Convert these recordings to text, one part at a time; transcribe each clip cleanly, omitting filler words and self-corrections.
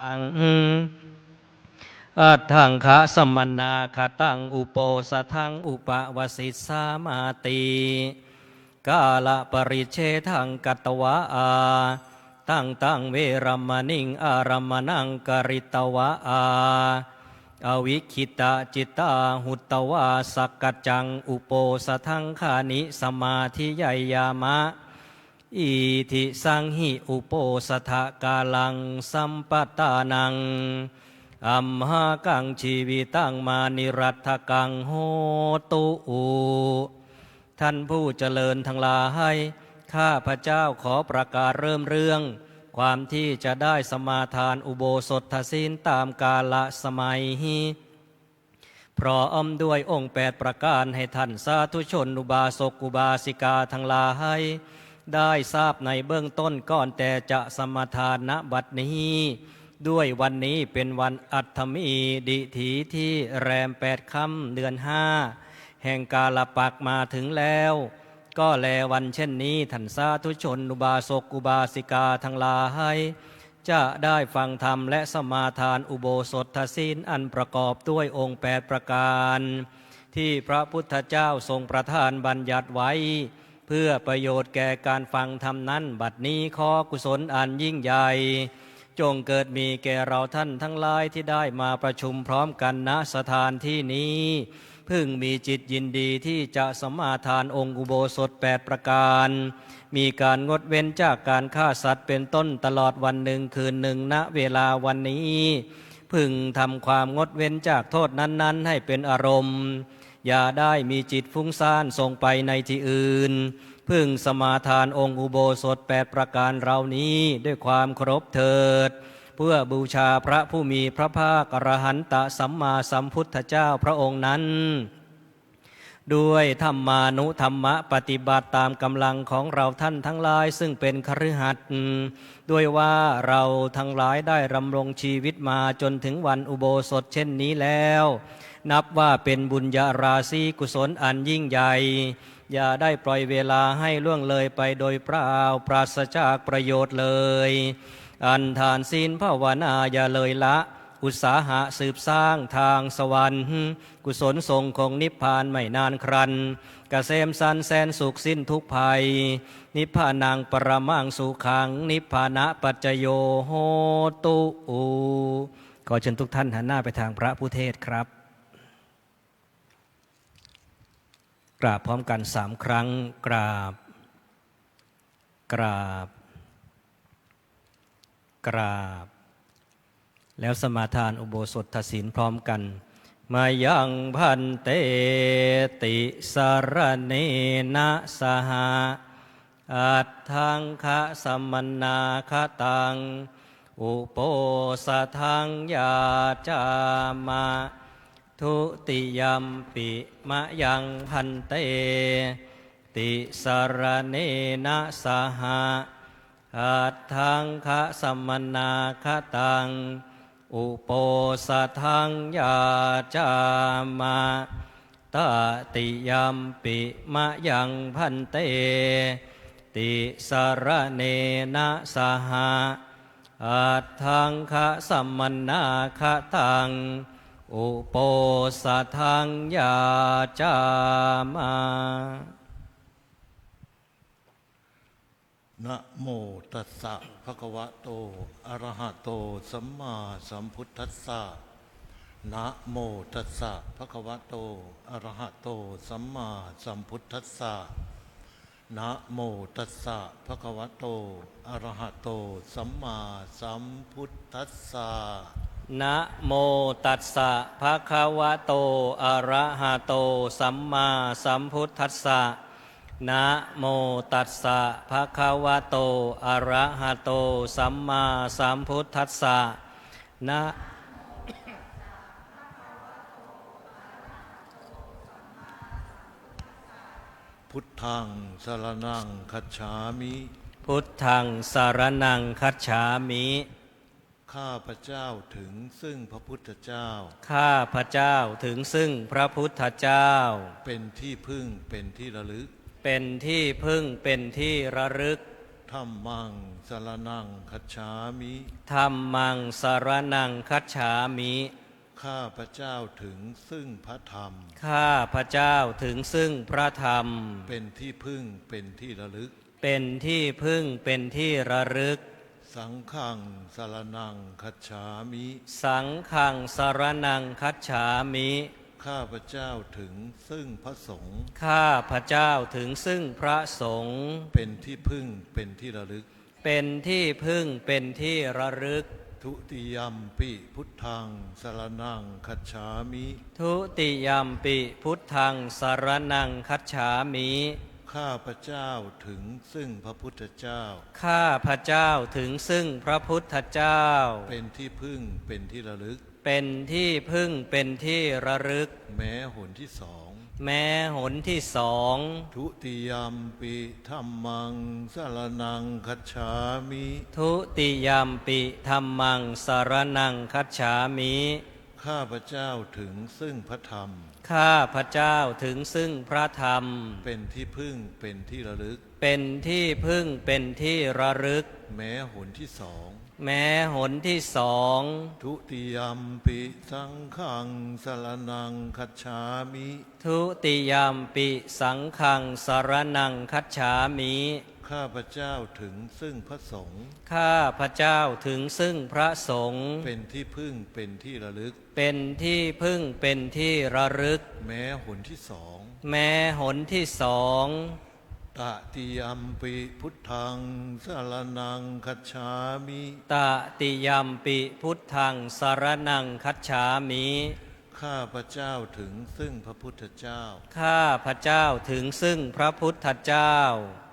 อังอัตถังคะสมนาคตังอุโปสทังอุปวสิสามาติกาละปริเชทังกัตวะอาตั้งเวรมณิงอารัมมนังกริตวะอาอวิคิตาจิตตาหุตตวาสักกจังอุโปสทังขานิสมาธิยายามะอิทิสังหิอุโปสถกาลังสัมปตานังอัมหากังชีวิตังมานิรัตถกังโหตุท่านผู้เจริญทั้งหลายข้าพระเจ้าขอประกาศเริ่มเรื่องความที่จะได้สมาทานอุโบสถศีลตามกาลสมัยพร้อมด้วยองค์8ประการให้ท่านสาธุชนอุบาสกอุบาสิกาทั้งหลายได้ทราบในเบื้องต้นก่อนแต่จะสมาทานณบัดนี้ด้วยวันนี้เป็นวันอัฐมีดิถีที่แรม8ค่ำเดือน5แห่งกาลปักษ์มาถึงแล้วก็แลวันเช่นนี้ท่านสาธุชนอุบาสกอุบาสิกาทั้งหลายจะได้ฟังธรรมและสมาทานอุโบสถศีลอันประกอบด้วยองค์8ประการที่พระพุทธเจ้าทรงประทานบัญญัติไว้เพื่อประโยชน์แก่การฟังธรรมนั้นบัดนี้ขอกุศลอันยิ่งใหญ่จงเกิดมีแก่เราท่านทั้งหลายที่ได้มาประชุมพร้อมกันณสถานที่นี้พึงมีจิตยินดีที่จะสมาทานองค์อุโบสถ8ประการมีการงดเว้นจากการฆ่าสัตว์เป็นต้นตลอดวันหนึ่งคืนหนึ่งณเวลาวันนี้พึงทำความงดเว้นจากโทษนั้นๆให้เป็นอารมณ์อย่าได้มีจิตฟุ้งซ่านส่งไปในที่อื่นพึงสมาทานองค์อุโบสถ8ประการเหล่านี้ด้วยความเคารพเถิดเพื่อบูชาพระผู้มีพระภาคอรหันตสัมมาสัมพุทธเจ้าพระองค์นั้นด้วยธรรมานุธรรมะปฏิบัติตามกำลังของเราท่านทั้งหลายซึ่งเป็นคฤหัสถ์ด้วยว่าเราทั้งหลายได้ดำรงชีวิตมาจนถึงวันอุโบสถเช่นนี้แล้วนับว่าเป็นบุญญาราศีกุศลอันยิ่งใหญ่อย่าได้ปล่อยเวลาให้ล่วงเลยไปโดยเปล่าปราศจากประโยชน์เลยอันทานศีลภาวนาอย่าเลยละอุตสาหะสืบสร้างทางสวรรค์กุศลทรงคงนิพพานไม่นานครันกเกษมสันแสนสุขสิ้นทุกภัยนิพพานังปรมังสุขังนิพพานะปัจจโยโหตุขอเชิญทุกท่านหันหน้าไปทางพระผู้เทศครับกราบพร้อมกัน3ครั้งกราบกราบกราบแล้วสมาทานอุโบสถศีลพร้อมกันมายังพันเตติสารเนนะสหะอัตถังคะสมนาคตังอุโปสทังยาจามะทุติยัมปิมะยังพันเตติสารเนนะสหะอัตถังคะสมนาคตังอุโปสทังยาจามะตติยัมปิมะยังพันเตติสารเนนะสหะอัตถังคะสมนาคตังอุโปสทังยาจามะนะโมตัสสะภะคะวะโตอะระหะโตสัมมาสัมพุทธัสสะนะโมตัสสะภะคะวะโตอะระหะโตสัมมาสัมพุทธัสสะนะโมตัสสะภะคะวะโตอะระหะโตสัมมาสัมพุทธัสสะนะโมตัสสะภะคะวะโตอะระหะโตสัมมาสัมพุทธัสสะนะโมตัสสะภะคะวะโตอะระหะโตสัมมาสัมพุทธัสสะนะพุทธังสรณังคัจฉามิ พุทธังสารนังคัจฉามิข้าพระเจ้าถึงซึ่งพระพุทธเจ้าข้าพระเจ้าถึงซึ่งพระพุทธเจ้าเป็นที่พึ่งเป็นที่ระลึกเป็นที่พึ่งเป็นที่ระลึก ธัมมังสรณังคัจฉามิ ธัมมังสรณังคัจฉามิ ข้าพระเจ้าถึงซึ่งพระธรรม ข้าพระเจ้าถึงซึ่งพระธรรม เป็นที่พึ่งเป็นที่ระลึก เป็นที่พึ่งเป็นที่ระลึก สังฆังสรณังคัจฉามิ สังฆังสรณังคัจฉามิ ข้าพระเจ้าถึงซึ่งพระสงฆ์ ข้าพระเจ้าถึงซึ่งพระสงฆ์ เป็นที่พึ่งเป็นที่ระลึก เป็นที่พึ่งเป็นที่ระลึก ทุติยัมปิพุทธังสรณังคัจฉามิ ทุติยัมปิพุทธังสรณังคัจฉามิ ข้าพระเจ้าถึงซึ่งพระพุทธเจ้า ข้าพระเจ้าถึงซึ่งพระพุทธเจ้า เป็นที่พึ่งเป็นที่ระลึก เป็นที่พึ่งเป็นที่ระลึก แม้หนที่สอง แม้หนที่สอง ทุติยัมปิธัมมังสรณังคัจฉามิ ทุติยัมปิธัมมังสรณังคัจฉามิ ข้าพระเจ้าถึงซึ่งพระธรรม ข้าพระเจ้าถึงซึ่งพระธรรม เป็นที่พึ่งเป็นที่ระลึก เป็นที่พึ่งเป็นที่ระลึก แม้หนที่สอง แม้หนที่สอง ทุติยัมปิสังฆังสรณังคัจฉามิ ทุติยัมปิสังฆังสรณังคัจฉามิ ข้าพระเจ้าถึงซึ่งพระสงฆ์ ข้าพระเจ้าถึงซึ่งพระสงฆ์ เป็นที่พึ่งเป็นที่ระลึก เป็นที่พึ่งเป็นที่ระลึก แม้หนที่สอง แม้หนที่สอง ตติยัมปิพุทธังสรณังคัจฉามิ ตติยัมปิพุทธังสรณังคัจฉามิ ข้าพระเจ้าถึงซึ่งพระพุทธเจ้า ข้าพระเจ้าถึงซึ่งพระพุทธเจ้า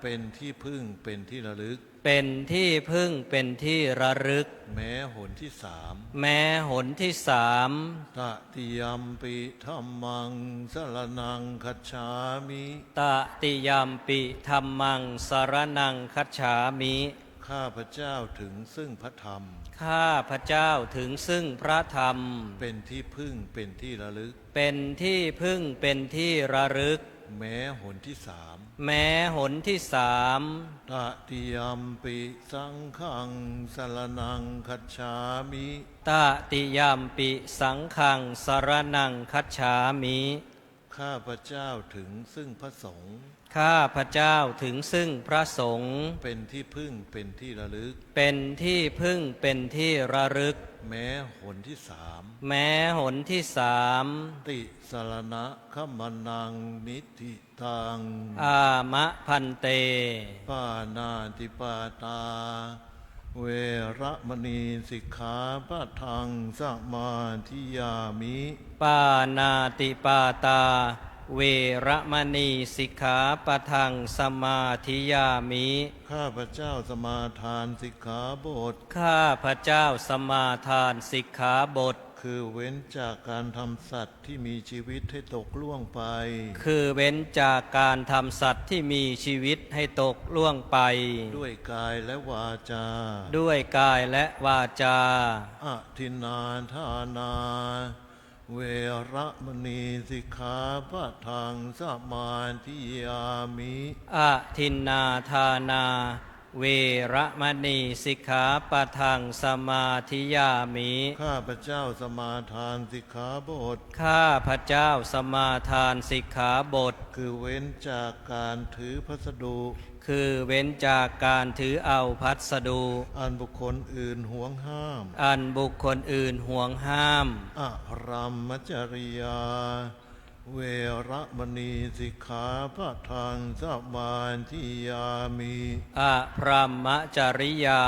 เป็นที่พึ่งเป็นที่ระลึก เป็นที่พึ่งเป็นที่ระลึก แม้หนที่สาม แม้หนที่สาม ตติยัมปิธัมมังสรณังคัจฉามิ ตติยัมปิธัมมังสรณังคัจฉามิ ข้าพระเจ้าถึงซึ่งพระธรรม ข้าพระเจ้าถึงซึ่งพระธรรม เป็นที่พึ่งเป็นที่ระลึก เป็นที่พึ่งเป็นที่ระลึก แม้หนที่สาม แม้หนที่สาม ตติยัมปิสังฆังสรณังคัจฉามิ ตติยัมปิสังฆังสรณังคัจฉามิ ข้าพระเจ้าถึงซึ่งพระสงฆ์ ข้าพระเจ้าถึงซึ่งพระสงฆ์ เป็นที่พึ่งเป็นที่ระลึก เป็นที่พึ่งเป็นที่ระลึก แม้หนที่สาม แม้หนที่สาม ติสรณะขมานังนิธิตัง อามะพันเต ปานาติปาตา เวระมณีสิกขาปะทังสมาธิยามิ ปานาติปาตา เวระมณีสิกขาปะทังสมาธิยามิ ข้าพระเจ้าสมาทานสิกขาบท ข้าพระเจ้าสมาทานสิกขาบท คือเว้นจากการทำสัตว์ที่มีชีวิตให้ตกล่วงไป คือเว้นจากการทำสัตว์ที่มีชีวิตให้ตกล่วงไป ด้วยกายและวาจา ด้วยกายและวาจา อทินนาทานา เวระมณีสิกขาปะทังสมาธิยามิ อะทินนาทานา เวระมณีสิกขาปะทังสมาธิยามิ ข้าพระเจ้าสมาทานสิกขาบท ข้าพระเจ้าสมาทานสิกขาบท คือเว้นจากการถือพัสดุ คือเว้นจากการถือเอาพัสดุ อันบุคคลอื่นห่วงห้าม อันบุคคลอื่นห่วงห้าม อะรัมมจริยา เวระมณีสิกขาปะทังสมาธิยามิ อะพรหมจริยา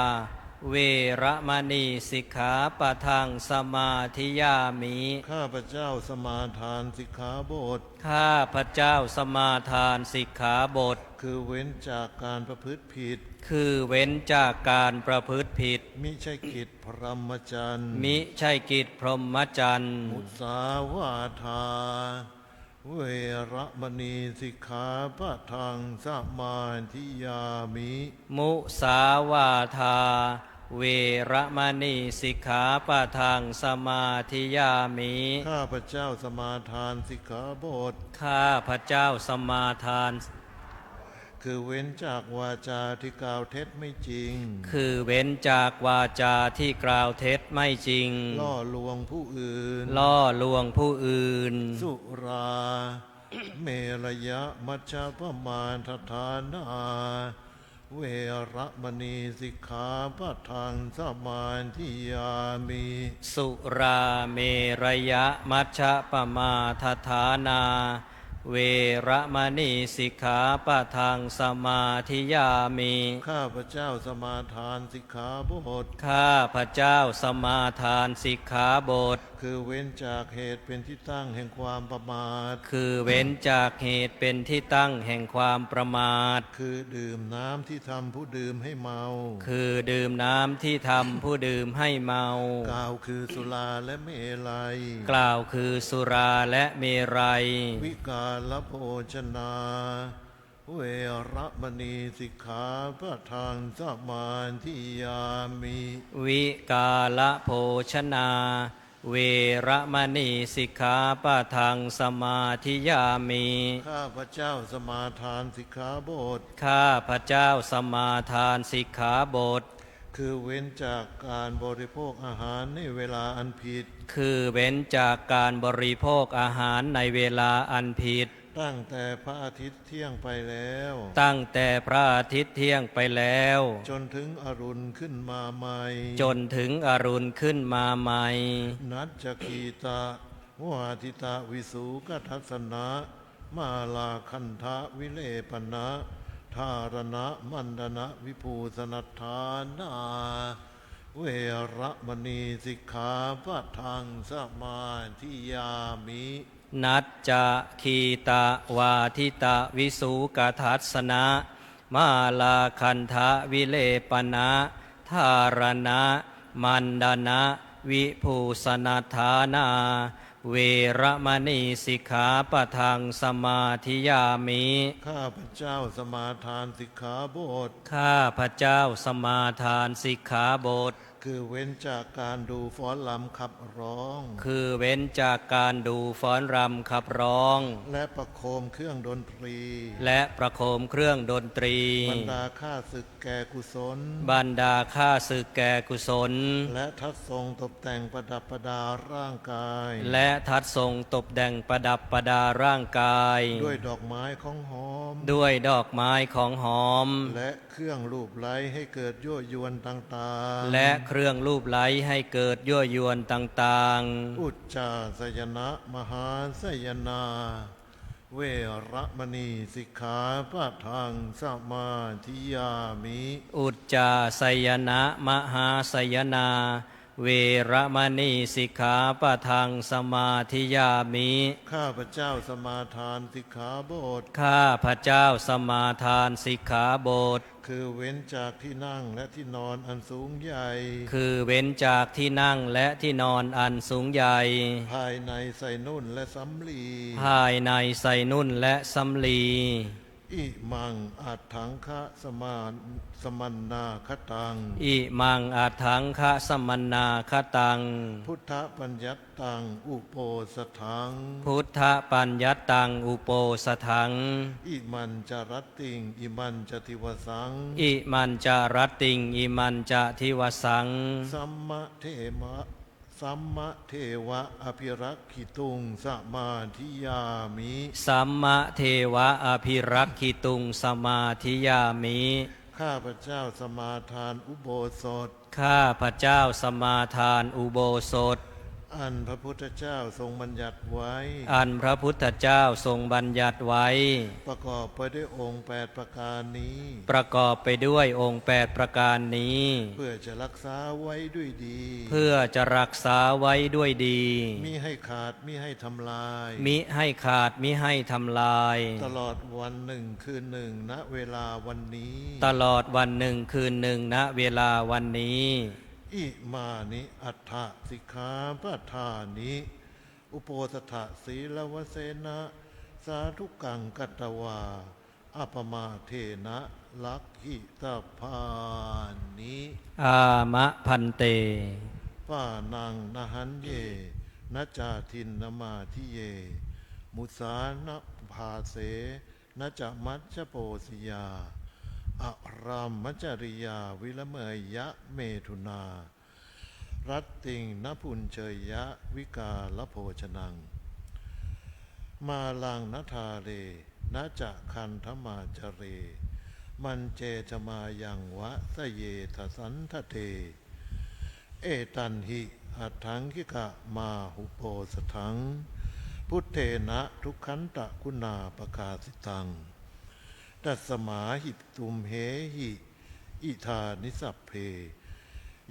เวระมณีสิกขาปะทังสมาธิยามิ ข้าพระเจ้าสมาทานสิกขาบท ข้าพระเจ้าสมาทานสิกขาบท คือเว้นจากการประพฤติผิด คือเว้นจากการประพฤติผิด มิใช่กิจพรหมจรรย์ มิใช่กิจพรหมจรรย์ มุสาวาทา เวระมณีสิกขาปะทังสมาธิยามิ มุสาวาทา เวระมณีสิกขาปะทังสมาธิยามิ ข้าพระเจ้าสมาทานสิกขาบท ข้าพระเจ้าสมาทาน คือเว้นจากวาจาที่กล่าวเท็จไม่จริงคือเว้นจากวาจาที่กล่าวเท็จไม่จริงล่อลวงผู้อื่นล่อลวงผู้อื่นสุรา เมรยะมัชฌะปมาทฐานาเวระมณีสิกขาปะทังสมาธิยามิสุราเมรยะมัชฌะปมาทฐานาเวระมณีสิกขาปะทังสมาธิยามิข้าพเจ้าสมาทานสิกขาบทข้าพเจ้าสมาทานสิกขาบทคือเว้นจากเหตุเป็นที่ตั้งแห่งความประมาทคือเว้นจากเหตุเป็นที่ตั้งแห่งความประมาทคือดื่มน้ำที่ทำผู้ดื่มให้เมาคือดื่มน้ำที่ทำผู้ดื่มให้เมากล่าวคือสุราและเมลัยกล่าวคือสุราและเมรัยวิกาลโภชนาเวระมณีสิกขาปะทังสมาธิยามิวิกาลโภชนาเวระมณีสิกขาปะทังสมาธิยามิข้าพเจ้าสมาทานสิกขาบทข้าพเจ้าสมาทานสิกขาบทคือเว้นจากการบริโภคอาหารในเวลาอันผิดคือเว้นจากการบริโภคอาหารในเวลาอันผิดตั้งแต่พระอาทิตย์เที่ยงไปแล้วตั้งแต่พระอาทิตย์เที่ยงไปแล้วจนถึงอรุณขึ้นมาใหม่จนถึงอรุณขึ้นมาใหม่นัจจคีตาวาทิตาวิสุกทัสนะมาลาคันทะวิเลปนะธารณะมันดนะวิภูสนัฏฐานาเวระมณีสิกขาปะทังสมาธิยามินัจจคีตาวาทิตาวิสุกทัสสนะมาลาคันทะวิเลปนะธารณะมันดนะวิภูสนัฏฐานาเวระมณีสิกขาปะทังสมาธิยามิข้าพเจ้าสมาทานสิกขาบทข้าพเจ้าสมาทานสิกขาบทคือเว้นจากการดูฟ้อนรำขับร้องคือเว้นจากการดูฟ้อนรำขับร้องและประโคมเครื่องดนตรีและประโคมเครื่องดนตรีบรรดาข้าศึกแก่กุศลบรรดาข้าศึกแก่กุศลและทัดทรงตกแต่งประดับประดาร่างกายและทัดทรงตกแต่งประดับประดาร่างกายด้วยดอกไม้ของหอมด้วยดอกไม้ของหอมและเครื่องรูปไล้ให้เกิดยั่วยวนต่างๆและเครื่องรูปไล้ให้เกิดยั่วยวนต่างๆอุจจาสยนะมหาสยนาเวระมณีสิกขาปะทังสมาธิยามิอุจจาสยนะมหาสยนาเวระมณีสิกขาปะทังสมาธิยามิข้าพเจ้าสมาทานสิกขาบทข้าพเจ้าสมาทานสิกขาบทคือเว้นจากที่นั่งและที่นอนอันสูงใหญ่คือเว้นจากที่นั่งและที่นอนอันสูงใหญ่ภายในใส่นุ่นและสำลีภายในใส่นุ่นและสำลีอิมังอัตถังคะสมันนาคตังอิมังอัตถังคะสมันนาคตังพุทธปัญญัตตังอุโปสถังพุทธปัญญัตตังอุโปสถังอิมันจารัตติงอิมันจติวสังอิมันจารัตติงอิมันจทิวสังสัมมะเทมะสัมมะเทวะอภิรักขิตุงสมาธิยามิสัมมะเทวะอภิรักขิตุงสมาธิยามิข้าพเจ้าสมาทานอุโบสถข้าพเจ้าสมาทานอุโบสถอันพระพุทธเจ้าทรงบัญญัติไว้อันพระพุทธเจ้าทรงบัญญัติไว้ประกอบไปด้วยองค์8ประการนี้ประกอบไปด้วยองค์8ประการนี้เพื่อจะรักษาไว้ด้วยดีเพื่อจะรักษาไว้ด้วยดีมิให้ขาดมิให้ทำลายมิให้ขาดมิให้ทำลายตลอดวันหนึ่งคืนหนึ่งณเวลาวันนี้ตลอดวันหนึ่งคืนหนึ่งณเวลาวันนี้อิมานิอัฏฐสิกขาปะทานิอุโปสถศีลวเสนะสาธุกังกัตตวาอัปมาเทนะลักขิตาภานิอามะพันเตป้านังนหันเยนะจาทินนมาทิเยมุสานะภาเส นะจะมัจจโปสิยาอารามมัจจริยาวิละเมยยะเมถุนารัตติงนพุญเชยยะวิกาลโภชนังมาลังนทาเรนะจะคันธมาจเรมันเจจมายังวะสะเยทสันทะเทเอตันหิอัตถังคิกะมาหุโปสถังพุทเทนะทุกขันตะคุณาปกาสิตังตัสมาหิตุมเหหิอิธานิสัพเพ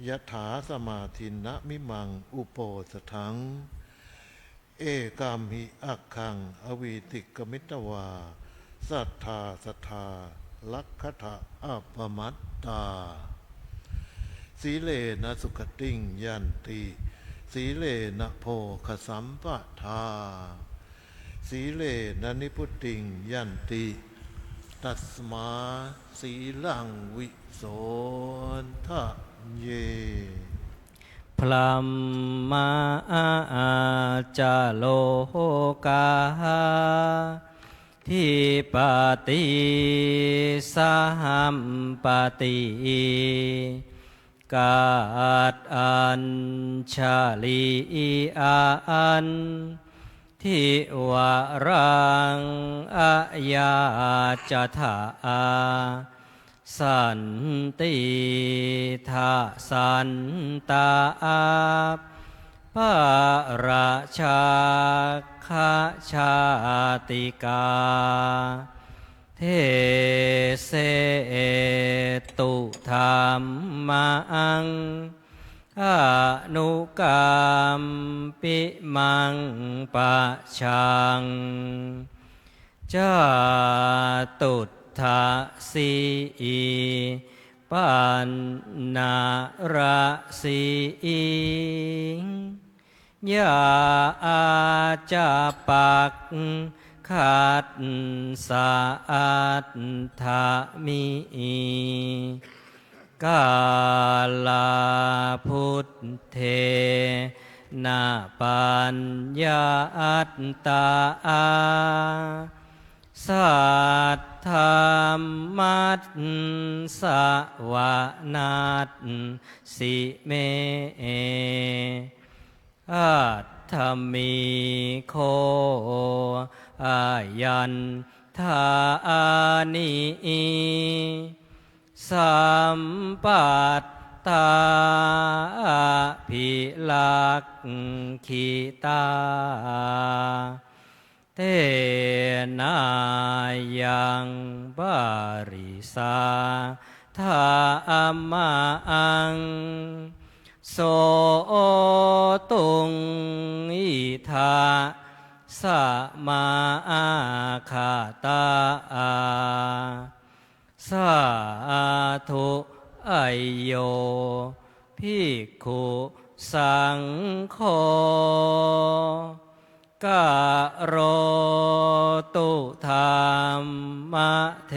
ยถาสมาธินะมิมังอุโปสถังเอกามหิอักขังอวีติกมิตวาสัทธาสัทธาลักขะอัปปมัตตาสีเลนะสุขติงยันติสีเลนะโภคสัมปทาสีเลนะนิพุตติงยันติตัสมาสีลังวิโสทะเยพลัมมาจาโลกาทิปติสัมปติกาตอัญชาลีอันทิวารังอะยาจถาสันติทาสันตาปะราชาคชาติกาเทเสตุธรรมังอนุกรรมปิมังปะชังจาตุทะสีปันนาราสียาอาจาปักขัดสาอัตถามิกาลาพุทเทนาปัญญาอัตตาสัทธรรมัสสวนาตสิเมอัตถมิโคอายันทานิสัมปัตตาภิลักขิตาเตนายังบาริสาธามังโสตุงอิทาสมาคาตาสาธุไอโยภิกขุสังโฆกะโรตุธรรมเท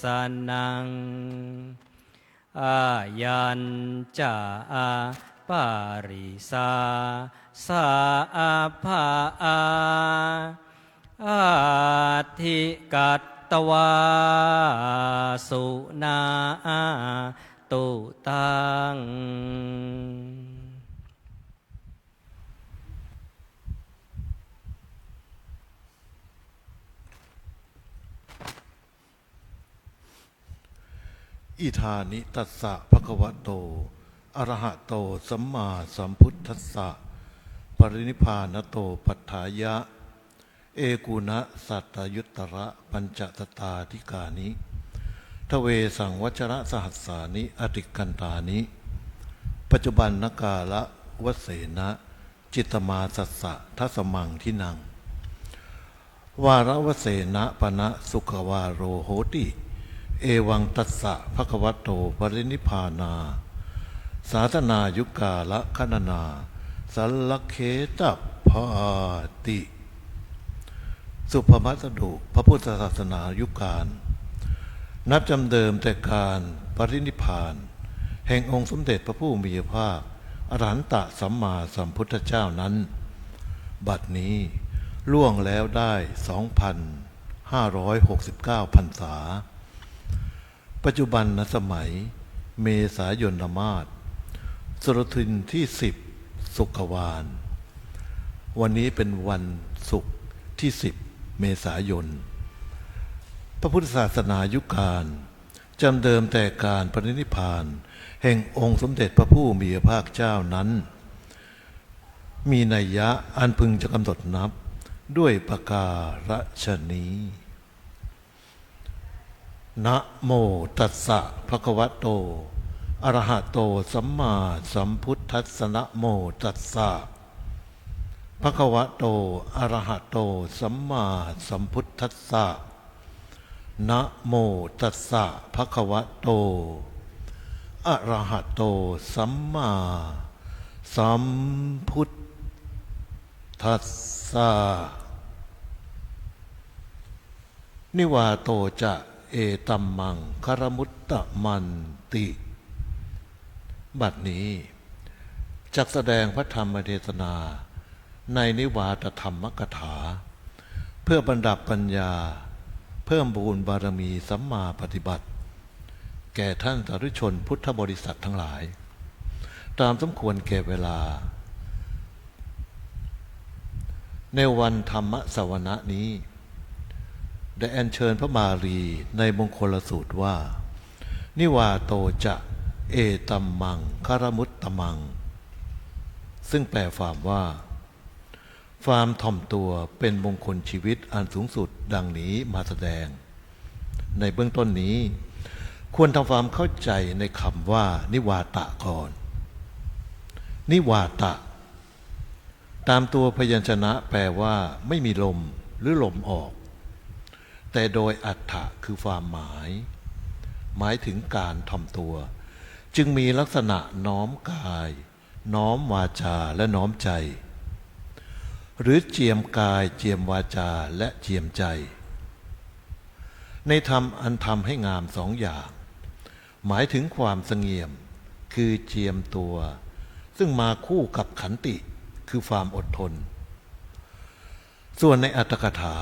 ศนังอายัญจาปาริสาสาภาอาทิกัตตวาสุนาตุตังอิธานิตัสสะภะคะวะโตอะระหะโตสัมมาสัมพุทธัสสะปรินิพพานโตปัฏฐายะเอกุณะสัตตยุตตระปัญจตตาธิกานิทเวสังวัชระสหัสสานิอติกันตานิปัจจุบันนกาละวเสนะจิตมาสัสสะทัสมังทินังวาระวเสนะปณะสุขวาโรโหติเอวังตัสสะภะคะวะโตปรินิพพานาสาธนายุกาละคณนาสัลลเคตพาติสุภมัสดุพระพุทธศาสนายุคการนับจำเดิมแต่การปรินิพพานแห่งองค์สมเด็จพระผู้มีพระภาคอรหันตสัมมาสัมพุทธเจ้านั้นบัดนี้ล่วงแล้วได้ 569 พรรษาปัจจุบันสมัยเมษายนมาสสุรทินที่10สุขวานวันนี้เป็นวันศุกร์ที่10เมษายนพระพุทธศาสนายุคการจำเดิมแต่การปรินิพพานแห่งองค์สมเด็จพระผู้มีพระภาคเจ้านั้นมีนัยยะอันพึงจะกำหนดนับด้วยประการฉนี้นะโมตัสสะภะคะวะโตอะระหะโตสัมมาสัมพุทธัสสะนะโมตัสสะภะคะวะโตอะระหะโตสัมมาสัมพุทธัสสะนะโมตัสสะภะคะวะโตอะระหะโตสัมมาสัมพุทธัสสะนิวาโตจะเอตัมมังคารมุตตะมันติบัดนี้จักแสดงพระธรรมเทศนาในนิวาตธรรมกถาเพื่อบรรดับปัญญาเพิ่มบูรบารมีสัมมาปฏิบัติแก่ท่านสาธุชนพุทธบริษัททั้งหลายตามสมควรแก่เวลาในวันธรรมสวนะนี้ได้อัญเชิญพระมารีในมงคลสูตรว่านิวาโตจะเอตัมมังคารมุตตมังซึ่งแปลความว่าความถ่อมตัวเป็นมงคลชีวิตอันสูงสุดดังนี้มาแสดงในเบื้องต้นนี้ควรทำความเข้าใจในคำว่านิวาตะก่อนนิวาตะตามตัวพยัญชนะแปลว่าไม่มีลมหรือลมออกแต่โดยอรรถะคือความหมายถึงการถ่อมตัวจึงมีลักษณะน้อมกายน้อมวาจาและน้อมใจหรือเจียมกายเจียมวาจาและเจียมใจในธรรมอันทำให้งามสองอย่างหมายถึงความเสงี่ยมคือเจียมตัวซึ่งมาคู่กับขันติคือความอดทนส่วนในอัตถกถา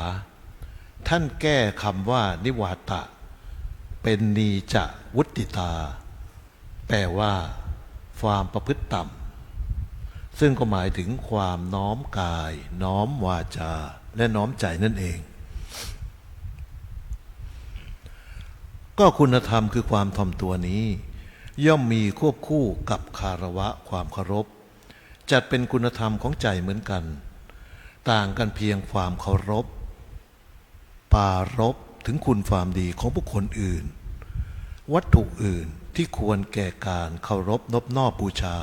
ท่านแก้คำว่านิวาตะเป็นนีจวุตติตาแปลว่าความประพฤติต่ำซึ่งก็หมายถึงความน้อมกายน้อมวาจาและน้อมใจนั่นเองก็คุณธรรมคือความถ่อมตัวนี้ย่อมมีควบคู่กับคารวะความเคารพจัดเป็นคุณธรรมของใจเหมือนกันต่างกันเพียงความเคารพปรารภถึงคุณความดีของบุคคลอื่นวัตถุอื่นที่ควรแก่การเคารพนบนอบบูชา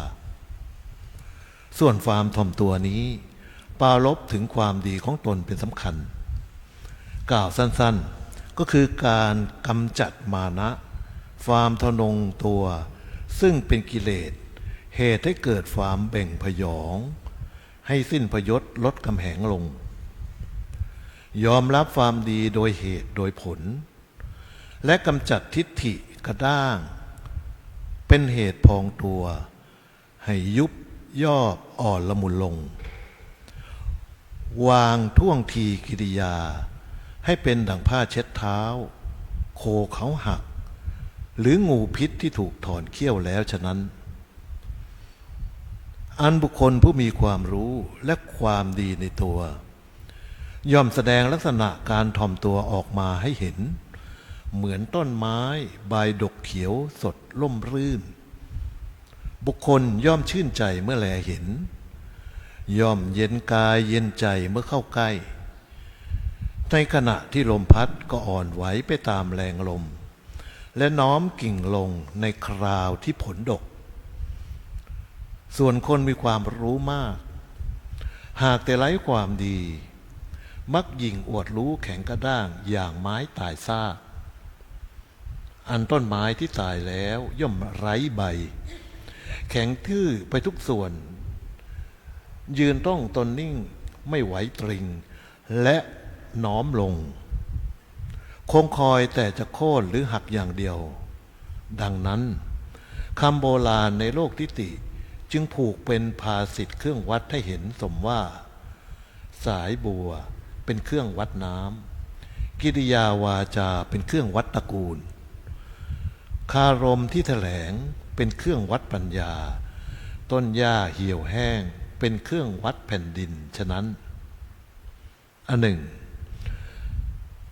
ส่วนความถ่อมตัวนี้ปรารภถึงความดีของตนเป็นสำคัญกล่าวสั้นๆก็คือการกำจัดมานะความทะนงตัวซึ่งเป็นกิเลสเหตุให้เกิดความเบ่งพยองให้สิ้นพยศลดกำแหงลงยอมรับความดีโดยเหตุโดยผลและกำจัดทิฏฐิกระด้างเป็นเหตุพองตัวให้ยุบย่ออ่อนละมุนลงวางท่วงทีกิริยาให้เป็นดั่งผ้าเช็ดเท้าโคเขาหักหรืองูพิษที่ถูกถอนเขี้ยวแล้วฉะนั้นอันบุคคลผู้มีความรู้และความดีในตัวย่อมแสดงลักษณะการถ่อมตัวออกมาให้เห็นเหมือนต้นไม้ใบดกเขียวสดร่มรื่นบุคคลย่อมชื่นใจเมื่อแลเห็นย่อมเย็นกายเย็นใจเมื่อเข้าใกล้ในขณะที่ลมพัดก็อ่อนไหวไปตามแรงลมและน้อมกิ่งลงในคราวที่ผลดกส่วนคนมีความรู้มากหากแต่ไร้ความดีมักยิ่งอวดรู้แข็งกระด้างอย่างไม้ตายซากอันต้นไม้ที่ตายแล้วย่อมไร้ใบแข็งทื่อไปทุกส่วนยืนต้องตนนิ่งไม่ไหวตริงและน้อมลงคงคอยแต่จะโค่นหรือหักอย่างเดียวดังนั้นคำโบราณในโลกทิฏฐิจึงผูกเป็นภาษิตเครื่องวัดให้เห็นสมว่าสายบัวเป็นเครื่องวัดน้ำ กิริยาวาจาเป็นเครื่องวัดตระกูลคารมที่แถลงเป็นเครื่องวัดปัญญาต้นหญ้าเหี่ยวแห้งเป็นเครื่องวัดแผ่นดินฉะนั้นอันหนึ่ง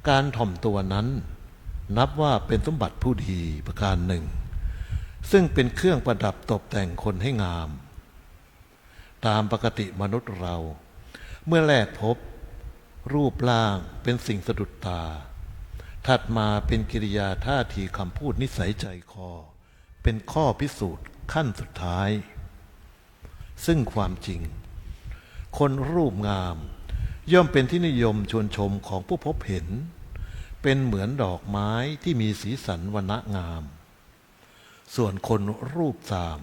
การถ่อมตัวนั้นนับว่าเป็นสมบัติผู้ดีประการหนึ่งซึ่งเป็นเครื่องประดับตกแต่งคนให้งามตามปกติมนุษย์เราเมื่อแรกพบรูปร่างเป็นสิ่งสะดุดตาถัดมาเป็นกิริยาท่าทีคำพูดนิสัยใจคอเป็นข้อพิสูจน์ขั้นสุดท้ายซึ่งความจริงคนรูปงามย่อมเป็นที่นิยมชวนชมของผู้พบเห็นเป็นเหมือนดอกไม้ที่มีสีสันวรรณะงามส่วนคนรูปสาม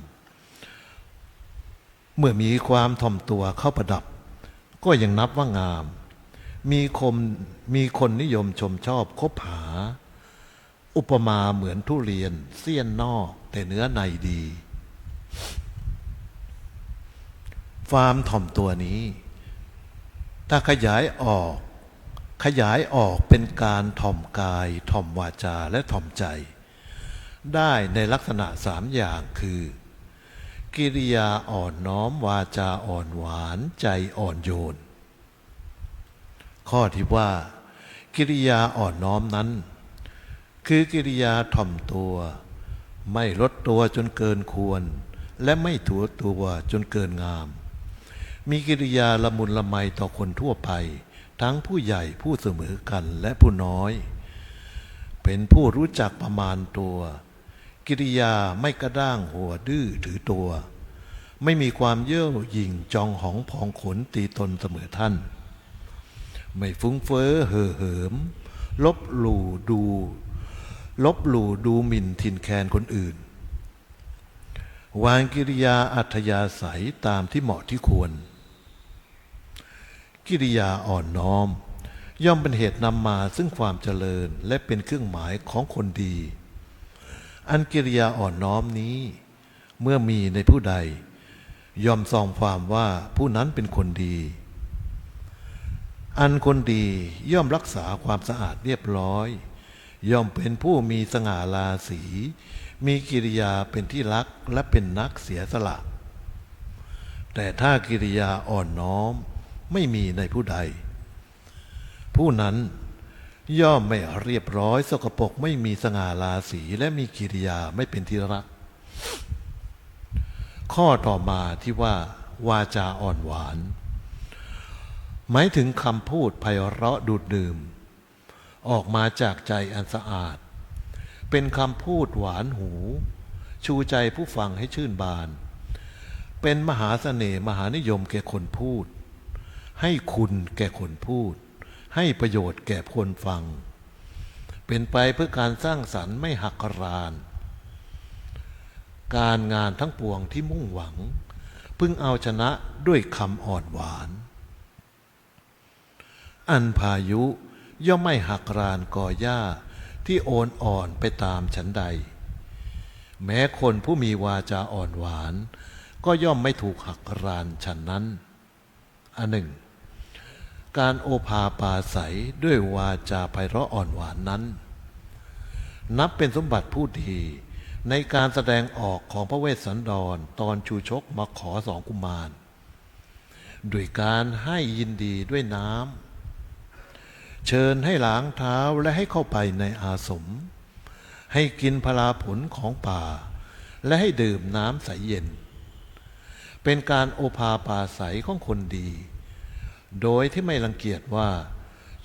เมื่อมีความถ่อมตัวเข้าประดับก็ยังนับว่างามมีคนนิยมชมชอบคบหาอุปมาเหมือนทุเรียนเสี้ยนนอกแต่เนื้อในดีความถ่อมตัวนี้ถ้าขยายออกเป็นการถ่อมกายถ่อมวาจาและถ่อมใจได้ในลักษณะสามอย่างคือกิริยาอ่อนน้อมวาจาอ่อนหวานใจอ่อนโยนข้อที่ว่ากิริยาอ่อนน้อมนั้นคือกิริยาถ่อมตัวไม่ลดตัวจนเกินควรและไม่ถือตัวจนเกินงามมีกิริยาละมุนละไมต่อคนทั่วไปทั้งผู้ใหญ่ผู้เสมอกันและผู้น้อยเป็นผู้รู้จักประมาณตัวกิริยาไม่กระด้างหัวดื้อถือตัวไม่มีความเย่อหยิ่งจองหองพองขนตีตนเสมอท่านไม่ฟุ้งเฟ้อเห่อเหิมลบหลู่ดูหมิ่นทินแคลนคนอื่นวางกิริยาอัธยาศัยตามที่เหมาะที่ควรกิริยาอ่อนน้อมย่อมเป็นเหตุนำมาซึ่งความเจริญและเป็นเครื่องหมายของคนดีอันกิริยาอ่อนน้อมนี้เมื่อมีในผู้ใดย่อมส่องความว่าผู้นั้นเป็นคนดีอันคนดีย่อมรักษาความสะอาดเรียบร้อยย่อมเป็นผู้มีสง่าราศีมีกิริยาเป็นที่รักและเป็นนักเสียสละแต่ถ้ากิริยาอ่อนน้อมไม่มีในผู้ใดผู้นั้นย่อมไม่เรียบร้อยสกปรกไม่มีสง่าราศีและมีกิริยาไม่เป็นที่รักข้อต่อมาที่ว่าวาจาอ่อนหวานหมายถึงคำพูดไพเราะดูดดื่มออกมาจากใจอันสะอาดเป็นคำพูดหวานหูชูใจผู้ฟังให้ชื่นบานเป็นมหาเสน่ห์มหานิยมแก่คนพูดให้คุณแก่คนพูดให้ประโยชน์แก่คนฟังเป็นไปเพื่อการสร้างสรรค์ไม่หักรานการงานทั้งปวงที่มุ่งหวังพึงเอาชนะด้วยคำอ่อนหวานอันพายุย่อมไม่หักรานก่อหญ้าที่โอนอ่อนไปตามฉันใดแม้คนผู้มีวาจาอ่อนหวานก็ย่อมไม่ถูกหักรานฉันนั้นอันหนึ่งการโอภาปาศัยด้วยวาจาไพเราะอ่อนหวานนั้นนับเป็นสมบัติผู้ดีในการแสดงออกของพระเวสสันดรตอนชูชกมาขอสองกุมารด้วยการให้ยินดีด้วยน้ำเชิญให้ล้างเท้าและให้เข้าไปในอาสมให้กินพลาผลของป่าและให้ดื่มน้ำใสเย็นเป็นการโอภาปาศัยของคนดีโดยที่ไม่รังเกียจว่า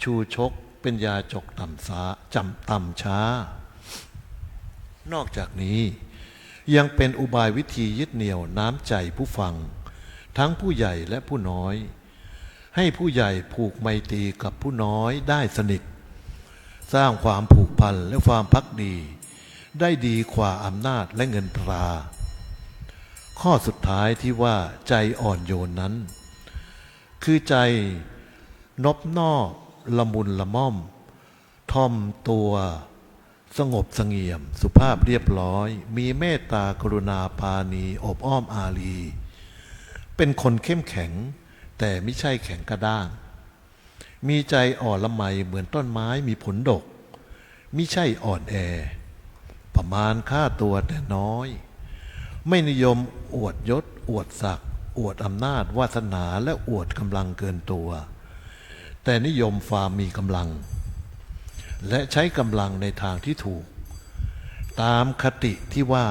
ชูชกเป็นยาจกต่ำช้านอกจากนี้ยังเป็นอุบายวิธียึดเหนี่ยวน้ำใจผู้ฟังทั้งผู้ใหญ่และผู้น้อยให้ผู้ใหญ่ผูกไมตรีกับผู้น้อยได้สนิทสร้างความผูกพันและความภักดีได้ดีกว่าอำนาจและเงินตราข้อสุดท้ายที่ว่าใจอ่อนโยนนั้นคือใจนอบน้อมละมุนละม่อมถ่อมตัวสงบเสงี่ยมสุภาพเรียบร้อยมีเมตตากรุณาปราณีอบอ้อมอารีเป็นคนเข้มแข็งแต่ไม่ใช่แข็งกระด้าง มีใจอ่อนละไมเหมือนต้นไม้มีผลดกมิใช่อ่อนแอประมาณค่าตัวแต่น้อยไม่นิยมอวดยศอวดศักดิ์อวดอำนาจวาสนาและอวดกำลังเกินตัวแต่นิยมความมีกำลังและใช้กำลังในทางที่ถูกตามคติที่ว่า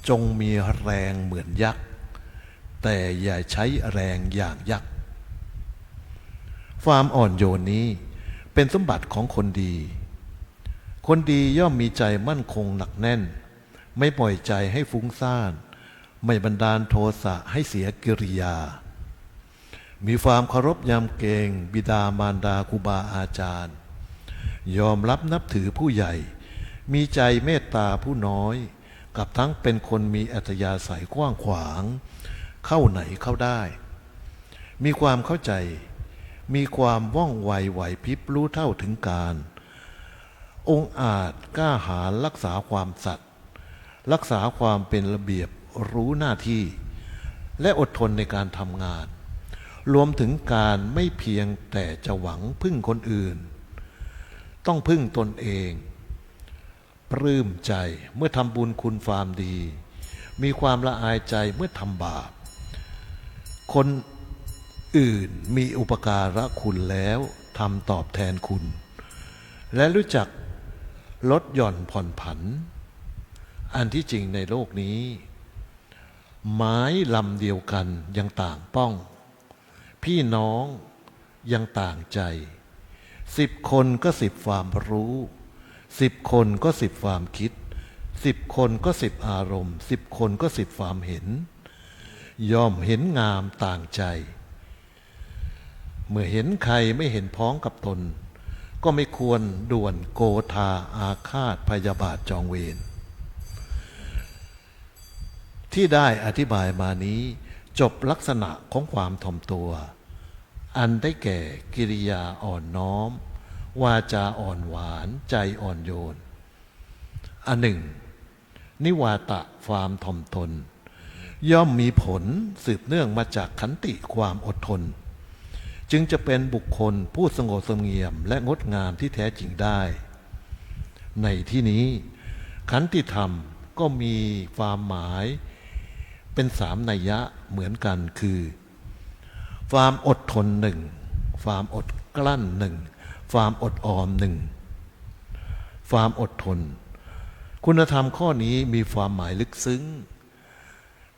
จงมีแรงเหมือนยักษ์แต่อย่าใช้แรงอย่างยักษ์ความอ่อนโยนนี้เป็นสมบัติของคนดีคนดีย่อมมีใจมั่นคงหนักแน่นไม่ปล่อยใจให้ฟุ้งซ่านไม่บันดาลโทสะให้เสียกิริยามีความเคารพยำเกรงบิดามารดาครูบาอาจารย์ยอมรับนับถือผู้ใหญ่มีใจเมตตาผู้น้อยกับทั้งเป็นคนมีอัธยาศัยกว้างขวางเข้าไหนเข้าได้มีความเข้าใจมีความว่องไวไหวพริบรู้เท่าถึงการองค์อาจกล้าหาญรักษาความสัตย์รักษาความเป็นระเบียบรู้หน้าที่และอดทนในการทำงานรวมถึงการไม่เพียงแต่จะหวังพึ่งคนอื่นต้องพึ่งตนเองปลื้มใจเมื่อทำบุญคุณความดีมีความละอายใจเมื่อทำบาปคนอื่นมีอุปการะคุณแล้วทำตอบแทนคุณและรู้จักลดหย่อนผ่อนผันอันที่จริงในโลกนี้ไม้ลำเดียวกันยังต่างป้องพี่น้องยังต่างใจ10 คนก็10ความรู้10 คนก็10ความคิด10 คนก็10อารมณ์10 คนก็10ความเห็นย่อมเห็นงามต่างใจเมื่อเห็นใครไม่เห็นพ้องกับตนก็ไม่ควรด่วนโกธาอาฆาตพยาบาทจองเวรที่ได้อธิบายมานี้จบลักษณะของความถ่อมตัวอันได้แก่กิริยาอ่อนน้อมวาจาอ่อนหวานใจอ่อนโยนอันหนึ่งนิวาตะความถ่อมตนย่อมมีผลสืบเนื่องมาจากขันติความอดทนจึงจะเป็นบุคคลผู้สงบเสงี่ยมและงดงามที่แท้จริงได้ในที่นี้ขันติธรรมก็มีความหมายเป็น3 นัยยะเหมือนกันคือความอดทน1ความอดกลั้น1ความอดออม1ความอดทนคุณธรรมข้อนี้มีความหมายลึกซึ้ง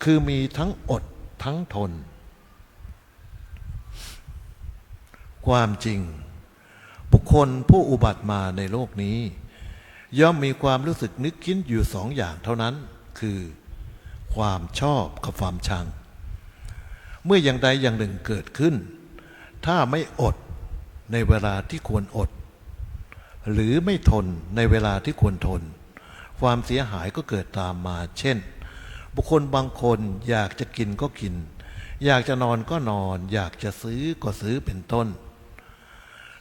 คือมีทั้งอดทั้งทนความจริงบุคคลผู้อุบัติมาในโลกนี้ย่อมมีความรู้สึกนึกคิดอยู่2 อย่างเท่านั้นคือความชอบกับความชังเมื่ออย่างใดอย่างหนึ่งเกิดขึ้นถ้าไม่อดในเวลาที่ควรอดหรือไม่ทนในเวลาที่ควรทนความเสียหายก็เกิดตามมาเช่นบุคคลบางคนอยากจะกินก็กินอยากจะนอนก็นอนอยากจะซื้อก็ซื้อเป็นต้น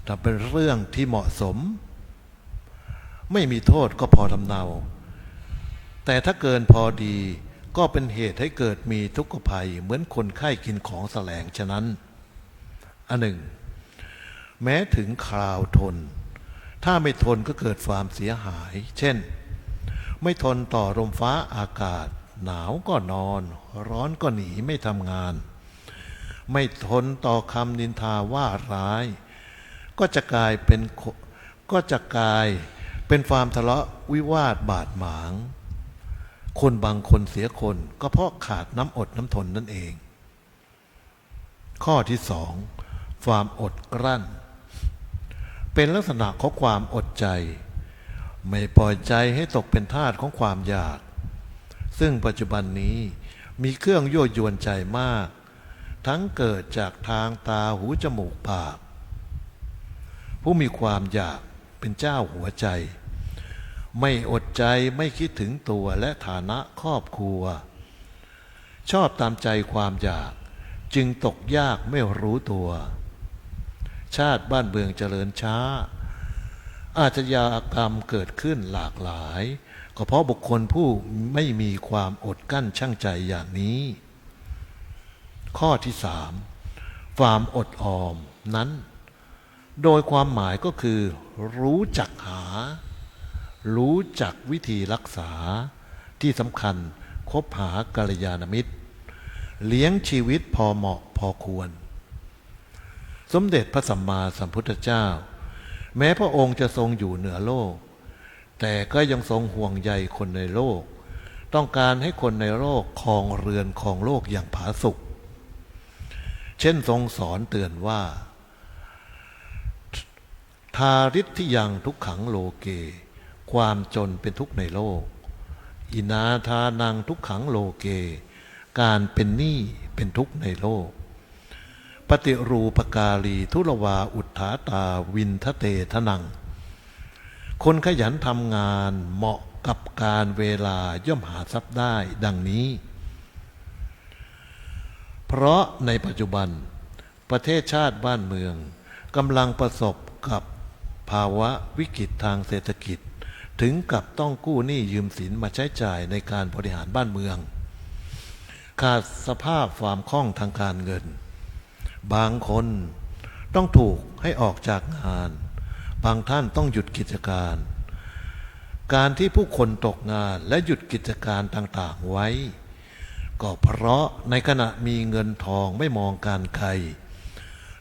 ถ้าเป็นเรื่องที่เหมาะสมไม่มีโทษก็พอทำเนาแต่ถ้าเกินพอดีก็เป็นเหตุให้เกิดมีทุกขภัยเหมือนคนไข้กินของแสลงฉะนั้นอันหนึ่งแม้ถึงคราวทนถ้าไม่ทนก็เกิดความเสียหายเช่นไม่ทนต่อลมฟ้าอากาศหนาวก็นอนร้อนก็หนีไม่ทำงานไม่ทนต่อคำนินทาว่าร้ายก็จะกลายเป็นความทะเลาะวิวาทบาดหมางคนบางคนเสียคนก็เพราะขาดน้ำอดน้ำทนนั่นเองข้อที่2ความอดกลั้นเป็นลักษณะของความอดใจไม่ปล่อยใจให้ตกเป็นทาสของความอยากซึ่งปัจจุบันนี้มีเครื่องยั่วยวนใจมากทั้งเกิดจากทางตาหูจมูกปากผู้มีความอยากเป็นเจ้าหัวใจไม่อดใจไม่คิดถึงตัวและฐานะครอบครัวชอบตามใจความอยากจึงตกยากไม่รู้ตัวชาติบ้านเมืองเจริญช้าอาชญากรรมเกิดขึ้นหลากหลายก็เพราะบุคคลผู้ไม่มีความอดกั้นชั่งใจอย่างนี้ข้อที่3ความอดออมนั้น โดยความหมายก็คือรู้จักหารู้จักวิธีรักษาที่สำคัญคบหากัลยาณมิตรเลี้ยงชีวิตพอเหมาะพอควรสมเด็จพระสัมมาสัมพุทธเจ้าแม้พระองค์จะทรงอยู่เหนือโลกแต่ก็ยังทรงห่วงใยคนในโลกต้องการให้คนในโลกครองเรือนครองโลกอย่างผาสุกเช่นทรงสอนเตือนว่าทาริทยังทุกขังโลเกความจนเป็นทุกข์ในโลกอินาทานังทุกขังโลเกการเป็นหนี้เป็นทุกข์ในโลกปฏิรูปการีทุรวาอุทธาตาวินทะเตทนังคนขยันทำงานเหมาะกับการเวลาย่อมหาทรัพย์ได้ดังนี้เพราะในปัจจุบันประเทศชาติบ้านเมืองกำลังประสบกับภาวะวิกฤตทางเศรษฐกิจถึงกับต้องกู้หนี้ยืมสินมาใช้จ่ายในการบริหารบ้านเมืองขาดสภาพความคล่องทางการเงินบางคนต้องถูกให้ออกจากงานบางท่านต้องหยุดกิจการการที่ผู้คนตกงานและหยุดกิจการต่างๆไว้ก็เพราะในขณะมีเงินทองไม่มองการไกล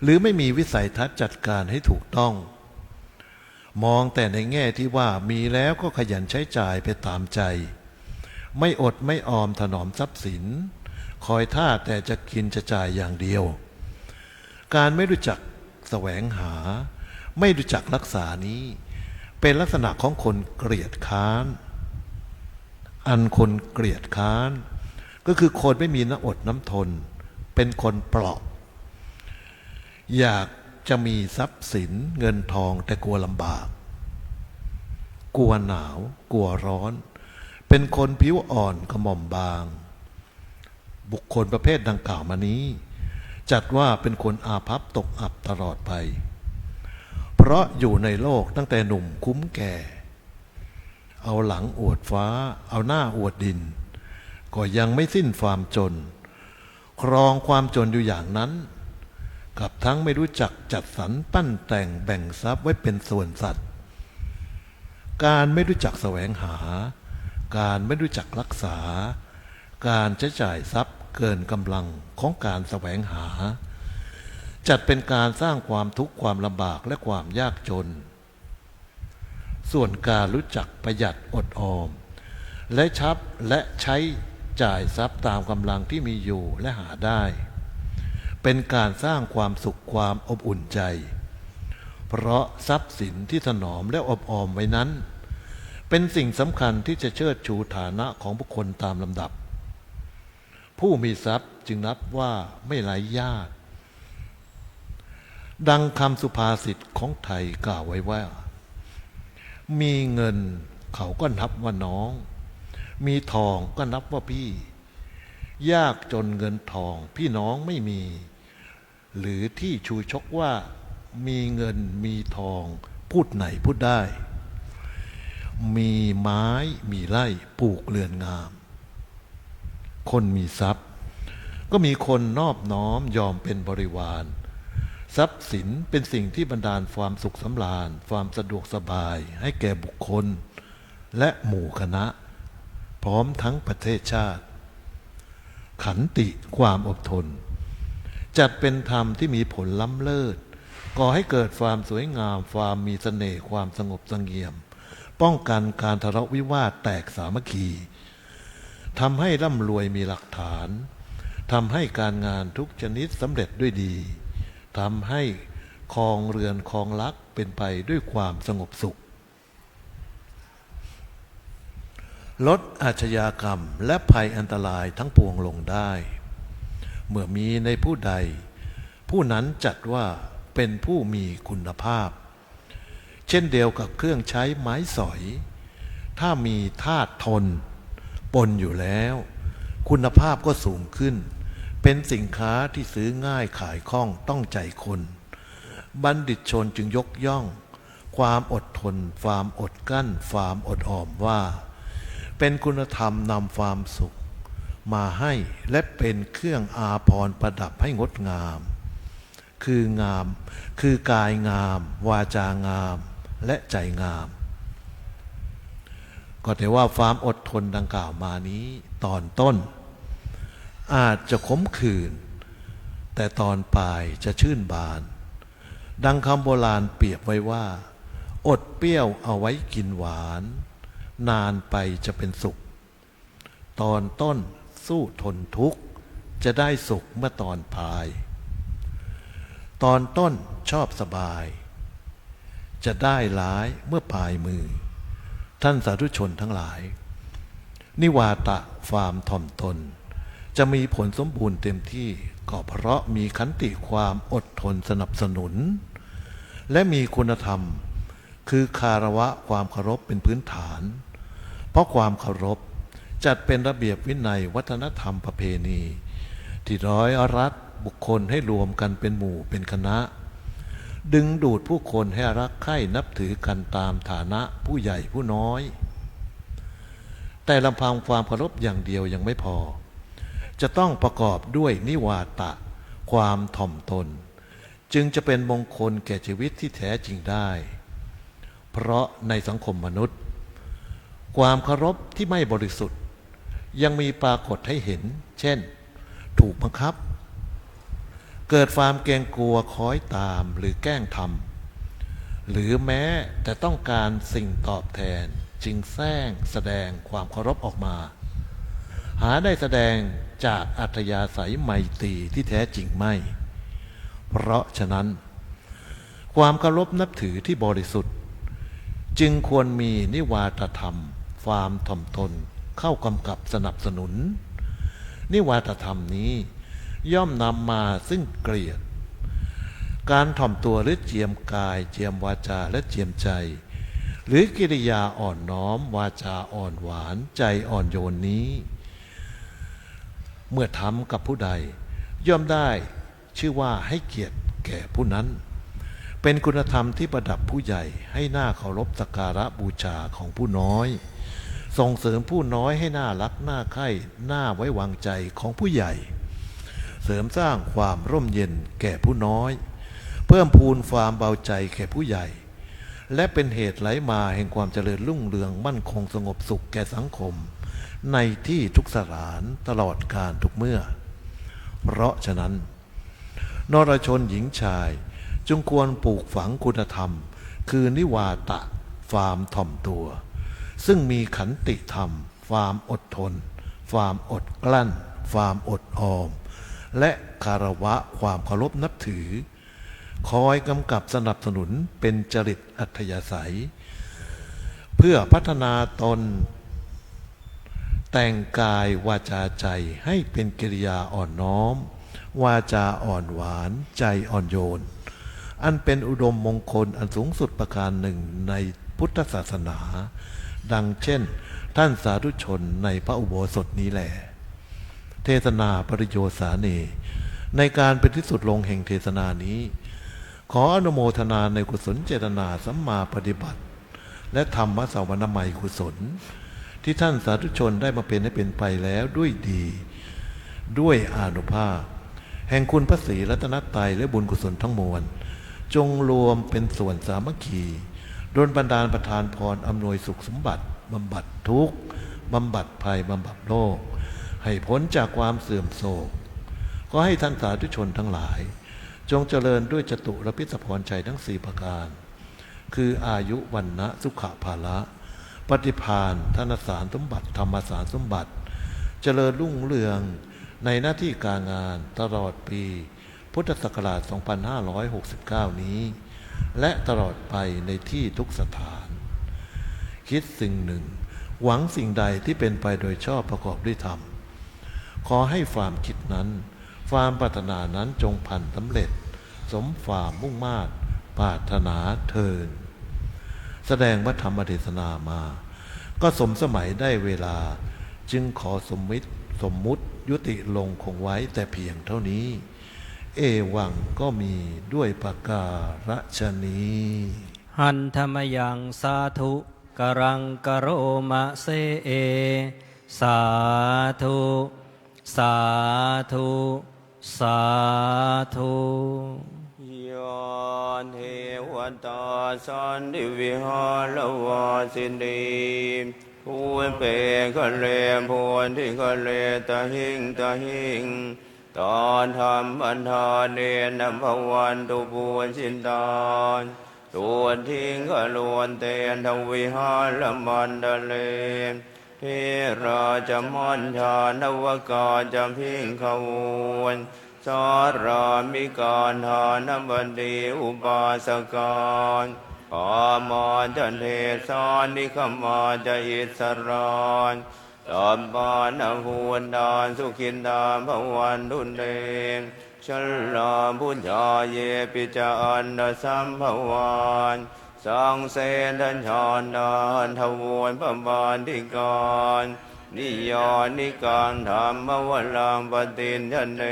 หรือไม่มีวิสัยทัศน์จัดการให้ถูกต้องมองแต่ในแง่ที่ว่ามีแล้วก็ขยันใช้จ่ายไปตามใจไม่อดไม่ออมถนอมทรัพย์สินคอยท่าแต่จะกินจะจ่ายอย่างเดียวการไม่รู้จักแสวงหาไม่รู้จักรักษานี้เป็นลักษณะของคนเกลียดค้านอันคนเกลียดค้านก็คือคนไม่มีน้ำอดน้ำทนเป็นคนเปราะอยากจะมีทรัพย์สินเงินทองแต่กลัวลำบากกลัวหนาวกลัวร้อนเป็นคนผิวอ่อนกระหม่อมบางบุคคลประเภทดังกล่าวมานี้จัดว่าเป็นคนอาภัพตกอับตลอดไปเพราะอยู่ในโลกตั้งแต่หนุ่มคุ้มแก่เอาหลังอวดฟ้าเอาหน้าอวดดินก็ยังไม่สิ้นความจนครองความจนอยู่อย่างนั้นกับทั้งไม่รู้จักจัดสรรปั้นแต่งแบ่งทรัพย์ไว้เป็นส่วนสัตว์การไม่รู้จักแสวงหาการไม่รู้จักรักษาการใช้จ่ายทรัพย์เกินกำลังของการแสวงหาจัดเป็นการสร้างความทุกข์ความลำบากและความยากจนส่วนการรู้จักประหยัดอดออมและใช้จ่ายทรัพย์ตามกำลังที่มีอยู่และหาได้เป็นการสร้างความสุขความอบอุ่นใจเพราะทรัพย์สินที่ถนอมและอบออมไว้นั้นเป็นสิ่งสำคัญที่จะเชิดชูฐานะของบุคคลตามลำดับผู้มีทรัพย์จึงนับว่าไม่ไร้ญาติดังคำสุภาษิตของไทยกล่าวไว้ว่ามีเงินเขาก็นับว่าน้องมีทองก็นับว่าพี่ยากจนเงินทองพี่น้องไม่มีหรือที่ชูชกว่ามีเงินมีทองพูดไหนพูดได้มีไม้มีไร่ปลูกเรือนงามคนมีทรัพย์ก็มีคนนอบน้อมยอมเป็นบริวารทรัพย์สินเป็นสิ่งที่บันดาลความสุขสำราญความสะดวกสบายให้แก่บุคคลและหมู่คณะพร้อมทั้งประเทศชาติขันติความอดทนจัดเป็นธรรมที่มีผลล้ำเลิศก่อให้เกิดความสวยงามความมีเสน่ห์ความสงบเสงี่ยมป้องกันการทะเลาะวิวาทแตกสามัคคีทำให้ร่ำรวยมีหลักฐานทำให้การงานทุกชนิดสำเร็จด้วยดีทำให้ครองเรือนครองลักเป็นไปด้วยความสงบสุขลดอาชญากรรมและภัยอันตรายทั้งปวงลงได้เมื่อมีในผู้ใดผู้นั้นจัดว่าเป็นผู้มีคุณภาพเช่นเดียวกับเครื่องใช้ไม้สอยถ้ามีธาตุทนปนอยู่แล้วคุณภาพก็สูงขึ้นเป็นสินค้าที่ซื้อง่ายขายคล่องต้องใจคนบัณฑิตชนจึงยกย่องความอดทนความอดกลั้นความอดออมว่าเป็นคุณธรรมนำความสุขมาให้และเป็นเครื่องอาภรณ์ประดับให้งดงาม คืองามคือกายงามวาจางามและใจงามก็แต่ว่าความอดทนดังกล่าวมานี้ตอนต้นอาจจะขมขื่นแต่ตอนปลายจะชื่นบานดังคำโบราณเปรียบไว้ว่าอดเปรี้ยวเอาไว้กินหวานนานไปจะเป็นสุขตอนต้นสู้ทนทุกข์จะได้สุขเมื่อตอนปลายตอนต้นชอบสบายจะได้ร้ายเมื่อปลายมือท่านสาธุชนทั้งหลายนิวาตะความถ่อมตนจะมีผลสมบูรณ์เต็มที่ก็เพราะมีขันติความอดทนสนับสนุนและมีคุณธรรมคือคารวะความเคารพเป็นพื้นฐานเพราะความเคารพจัดเป็นระเบียบวินัยวัฒนธรรมประเพณีที่ร้อยรัดบุคคลให้รวมกันเป็นหมู่เป็นคณะดึงดูดผู้คนให้รักใคร่นับถือกันตามฐานะผู้ใหญ่ผู้น้อยแต่ลำพังความเคารพอย่างเดียวยังไม่พอจะต้องประกอบด้วยนิวาตะความถ่อมตนจึงจะเป็นมงคลแก่ชีวิตที่แท้จริงได้เพราะในสังคมมนุษย์ความเคารพที่ไม่บริสุทธิ์ยังมีปรากฏให้เห็นเช่นถูกบังคับเกิดความเกรงกลัวคล้อยตามหรือแกล้งทำหรือแม้แต่ต้องการสิ่งตอบแทนจึงแสดงความเคารพออกมาหาได้แสดงจากอัธยาศัยไมตรีที่แท้จริงไม่เพราะฉะนั้นความเคารพนับถือที่บริสุทธิ์จึงควรมีนิวาทธรรมความถ่อมตนเข้ากำกับสนับสนุนนิวาทธรรมนี้ย่อมนำมาซึ่งเกลียดการถ่อมตัวหรือเจียมกายเจียมวาจาและเจียมใจหรือกิริยาอ่อนน้อมวาจาอ่อนหวานใจอ่อนโยนนี้เมื่อทำกับผู้ใดย่อมได้ชื่อว่าให้เกียรติแก่ผู้นั้นเป็นคุณธรรมที่ประดับผู้ใหญ่ให้หน้าเคารพสักการะบูชาของผู้น้อยส่งเสริมผู้น้อยให้น่ารักน่าใคร่น่าไว้วางใจของผู้ใหญ่เสริมสร้างความร่มเย็นแก่ผู้น้อยเพิ่มพูนความเบาใจแก่ผู้ใหญ่และเป็นเหตุไหลมาแห่งความเจริญรุ่งเรืองมั่นคงสงบสุขแก่สังคมในที่ทุกสถานตลอดกาลทุกเมื่อเพราะฉะนั้นนรชนหญิงชายจึงควรปลูกฝังคุณธรรมคือนิวาตะความถ่อมตัวซึ่งมีขันติธรรมความอดทนความอดกลั้นความอดออมและคารวะความเคารพนับถือคอยกำกับสนับสนุนเป็นจริตอัธยาศัยเพื่อพัฒนาตนแต่งกายวาจาใจให้เป็นกิริยาอ่อนน้อมวาจาอ่อนหวานใจอ่อนโยนอันเป็นอุดมมงคลอันสูงสุดประการหนึ่งในพุทธศาสนาดังเช่นท่านสาธุชนในพระอุโบสถนี้แหละเทศนาปริโยสาเนในการเป็นที่สุดลงแห่งเทศนานี้ขออนุโมทนาในกุศลเจตนาสัมมาปฏิบัติและธรรมสาวนามัยกุศลที่ท่านสาธุชนได้มาเป็นให้เป็นไปแล้วด้วยดีด้วยอานุภาพแห่งคุณพระศรีรัตนตรัยและบุญกุศลทั้งมวลจงรวมเป็นส่วนสามัคคีดลบันดาลประทานพรอำนวยสุขสมบัติบำบัดทุกข์บำบัดภัยบำบัดโรคให้พ้นจากความเสื่อมโศกก็ให้ท่านสาธุชนทั้งหลายจงเจริญด้วยจตุรพิธพรชัยทั้งสี่ประการคืออายุวันนะสุขภาละปฏิภาณธนสารสมบัติธรรมสารสมบัติเจริญรุ่งเรืองในหน้าที่การงานตลอดปีพุทธศักราช 2569 นี้และตลอดไปในที่ทุกสถานคิดสิ่งหนึ่งหวังสิ่งใดที่เป็นไปโดยชอบประกอบด้วยธรรมขอให้ความคิดนั้นความปรารถนานั้นจงพันสำเร็จสมความมุ่งมา่ปรารถนาเทินแสดงว่าธรรมเทศนามาก็สมสมัยได้เวลาจึงขอสมมุติยุติลงคงไว้แต่เพียงเท่านี้เอวังก็มีด้วยประการฉนี้หันธรรมยังสาธุกรังกโรมะเสเอสาธุสาธุสาธุ วัตตาสันติวิหารวาสินีพูนเปคะเลพูนที่คะเลตะหิงตะหิงตอนธรรมอันธาเนนภวันตุปูนชินตานตัวทิ้งขลวนเตนทวิหารมันดาเลเทราจะมัญชานวกาจะพิงขวนสารามิการหานบันดีอุบาสการอามาจันเทสานิขมาจะอิสรานสัมปานภูนดานสุขินดาภวันทุนเดงชัลลาพุญญาเยปิจาอันดสัมภวานสังเสนัญชานดานทวนปบานติการนิยานิการธรรมวลังปฏินยันเน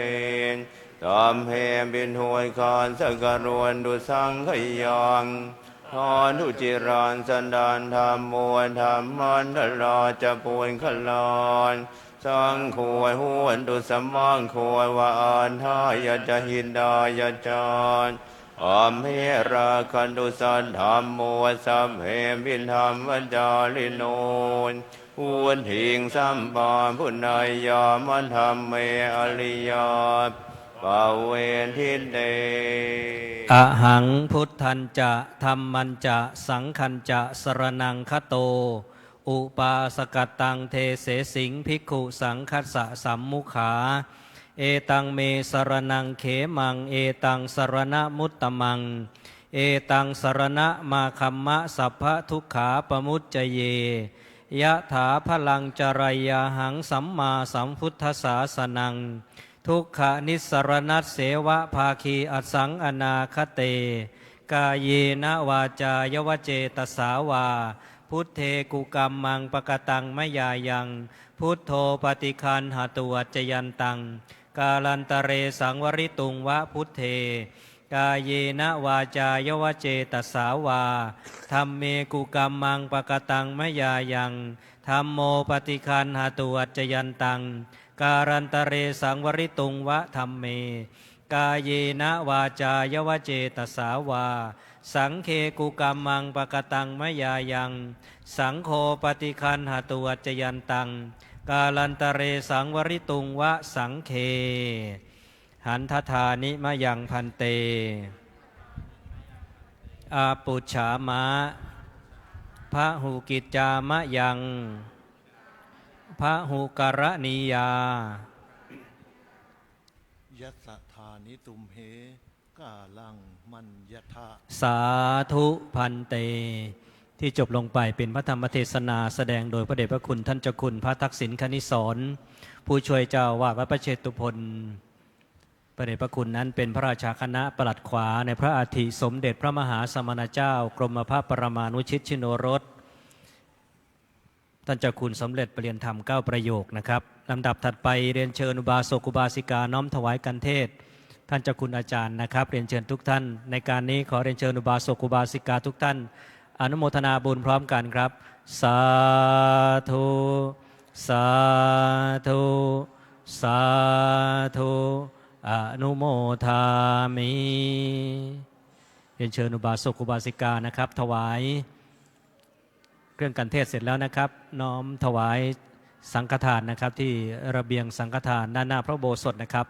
ตามเหบินหวยคานสกรวนดุสังขยังทอนุจิรานสันดานธรรมมวลธรรมันตลาจะปวนขลานสังขวยหวนดุสมังขวยวาอันทายจะหินดายจารอมเหราคันดุสันธรรมโมสัมเหบินธรรมวัจาลิโนนหวนถิงสัมปาพุนายยามันธรรมเมอริยาปาเวนทิเต อะหังพุทธันจะธัมมันจะสังคันจะสรนังคโตอุปาสกตังเทเสสิงภิกขุสังคัสสะสัมมุขาเอตังเมสรนังเขมังเอตังสรณมุตตมังเอตังสรณมาคัมมะสัพพทุกขาปมุจจเยยะถาพลังจรยาหังสัมมาสัมพุทธศาสนังทุกขนิสรณัสเสวะภาคีอสังอนาคเตกายเยนะวาจายวเจตสาวาพุทเทกุกรรมมังปกตังมยายังพุทโธปฏิคันหตุวัจจยันตังกาลันตเรสังวริตุงวะพุทเทกายเยนะวาจายวเจตสาวาธัมเมกุกรรมมังปกตังมยายังธัมโมปฏิคันหตุวัจจยันตังการันตเรสังวริตุงวะธัมเมกายเยนะวาจายวเจตสาวาสังเคกุกรรมังปกตังมยายังสังโฆปฏิคันหตุวัจจยันตังกาลันตเรสังวริตุงวะสังเคหันทธานิมะยังพันเตอาปุจฉามะพระหุกิจจามะยังพระหุกรณียายัสสะธานิตุมเหกาลังมัญยทะ สาธุพันเตที่จบลงไปเป็นพระธรรมเทศนาแสดงโดยพระเดชพระคุณท่านเจ้าคุณพระทักษิณคณิสรผู้ช่วยเจ้าวาดวัดพระเชตุพนพระเดชพระคุณนั้นเป็นพระราชาคณะปลัดขวาในพระอาทิสมเด็จพระมหาสมณเจ้ากรมพระปรมานุชิตชิโนรสท่านเจ้าคุณสำเร็จประเรียนธรรม9ประโยคนะครับลำดับถัดไปเรียนเชิญอุบาสกอุบาสิกาน้อมถวายกันเทศท่านเจ้าคุณอาจารย์นะครับเรียนเชิญทุกท่านในการนี้ขอเรียนเชิญอุบาสกอุบาสิกาทุกท่านอนุโมทนาบุญพร้อมกันครับสาธุสาธุสาธุอนุโมทามิเรียนเชิญอุบาสกอุบาสิกานะครับถวายเครื่องกันเทศเสร็จแล้วนะครับน้อมถวายสังฆทานนะครับที่ระเบียงสังฆทานด้านหน้าพระอุโบสถนะครับ